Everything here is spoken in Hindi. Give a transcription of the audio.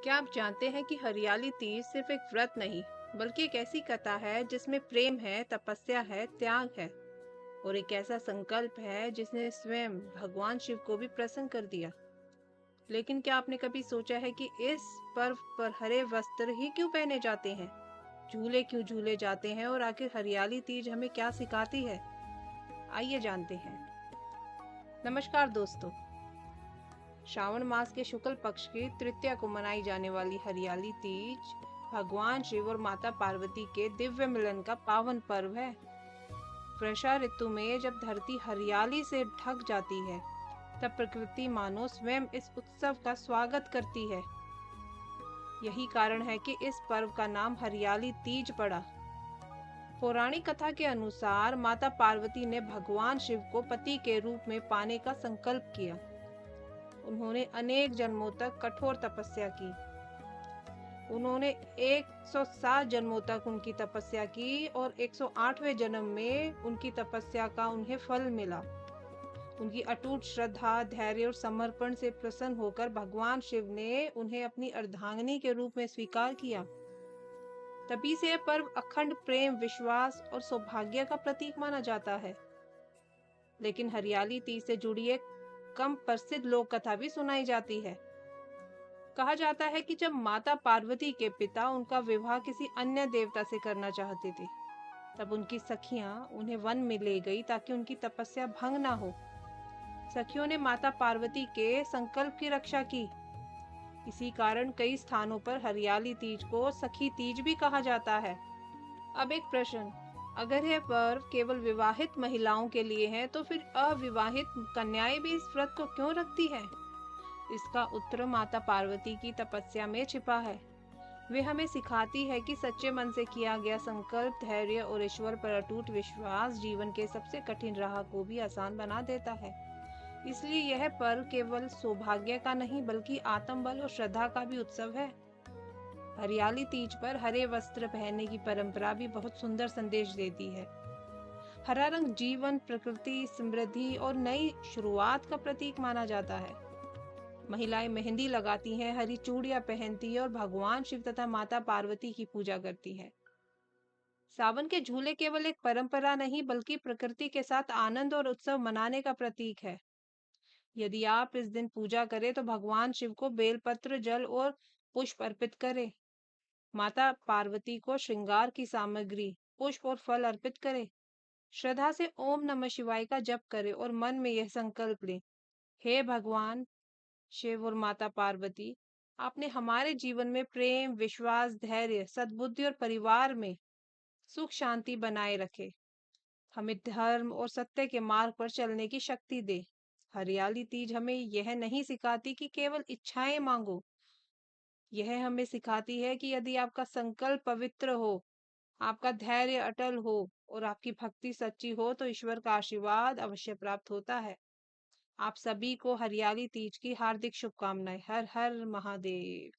क्या आप जानते हैं कि हरियाली तीज सिर्फ एक व्रत नहीं बल्कि एक ऐसी कथा है जिसमें प्रेम है, तपस्या है, त्याग है और एक ऐसा संकल्प है जिसने स्वयं भगवान शिव को भी प्रसन्न कर दिया। लेकिन क्या आपने कभी सोचा है कि इस पर्व पर हरे वस्त्र ही क्यों पहने जाते हैं? झूले क्यों झूले जाते हैं और आखिर हरियाली तीज हमें क्या सिखाती है? आइए जानते हैं। नमस्कार दोस्तों। श्रावण मास के शुक्ल पक्ष की तृतीया को मनाई जाने वाली हरियाली तीज भगवान शिव और माता पार्वती के दिव्य मिलन का पावन पर्व है। वर्षा ऋतु में जब धरती हरियाली से ढक जाती है, तब प्रकृति मानो स्वयं इस उत्सव का स्वागत करती है। यही कारण है कि इस पर्व का नाम हरियाली तीज पड़ा। पौराणिक कथा के अनुसार माता पार्वती ने भगवान शिव को पति के रूप में पाने का संकल्प किया। उन्होंने अनेक जन्मों तक कठोर तपस्या की। उन्होंने 107 जन्मों तक उनकी तपस्या की और 108वें जन्म में उनकी तपस्या का उन्हें फल मिला। उनकी अटूट श्रद्धा, धैर्य और समर्पण से प्रसन्न होकर भगवान शिव ने उन्हें अपनी अर्धांगिनी के रूप में स्वीकार किया। तभी से यह पर्व अखंड प्रेम, विश्वास और सौभाग्य का प्रतीक माना जाता है। लेकिन हरियाली तीज से जुड़ी एक कम प्रसिद्ध लोक कथा भी सुनाई जाती है। कहा जाता है कि जब माता पार्वती के पिता उनका विवाह किसी अन्य देवता से करना चाहते थे, तब उनकी सखियां उन्हें वन में ले गई ताकि उनकी तपस्या भंग ना हो। सखियों ने माता पार्वती के संकल्प की रक्षा की। इसी कारण कई स्थानों पर हरियाली तीज को सखी तीज भी कहा जाता है। अब एक प्रश्न, अगर यह पर्व केवल विवाहित महिलाओं के लिए है, तो फिर अविवाहित कन्याएं भी इस व्रत को क्यों रखती है? इसका उत्तर माता पार्वती की तपस्या में छिपा है। वे हमें सिखाती है कि सच्चे मन से किया गया संकल्प, धैर्य और ईश्वर पर अटूट विश्वास जीवन के सबसे कठिन राह को भी आसान बना देता है। इसलिए यह पर्व केवल सौभाग्य का नहीं बल्कि आत्मबल और श्रद्धा का भी उत्सव है। हरियाली तीज पर हरे वस्त्र पहनने की परंपरा भी बहुत सुंदर संदेश देती है। हरा रंग जीवन, प्रकृति, समृद्धि और नई शुरुआत का प्रतीक माना जाता है। महिलाएं मेहंदी लगाती हैं, हरी चूड़ियां पहनती हैं और भगवान शिव तथा माता पार्वती की पूजा करती हैं। सावन के झूले केवल एक परंपरा नहीं बल्कि प्रकृति के साथ आनंद और उत्सव मनाने का प्रतीक है। यदि आप इस दिन पूजा करें तो भगवान शिव को बेलपत्र, जल और पुष्प अर्पित करें। माता पार्वती को श्रृंगार की सामग्री, पुष्प और फल अर्पित करें। श्रद्धा से ओम नमः शिवाय का जप करें और मन में यह संकल्प लें, हे भगवान शिव और माता पार्वती, आपने हमारे जीवन में प्रेम, विश्वास, धैर्य, सद्बुद्धि और परिवार में सुख शांति बनाए रखे। हमें धर्म और सत्य के मार्ग पर चलने की शक्ति दे। हरियाली तीज हमें यह नहीं सिखाती कि केवल इच्छाएं मांगो। यह हमें सिखाती है कि यदि आपका संकल्प पवित्र हो, आपका धैर्य अटल हो और आपकी भक्ति सच्ची हो तो ईश्वर का आशीर्वाद अवश्य प्राप्त होता है। आप सभी को हरियाली तीज की हार्दिक शुभकामनाएं। हर हर महादेव।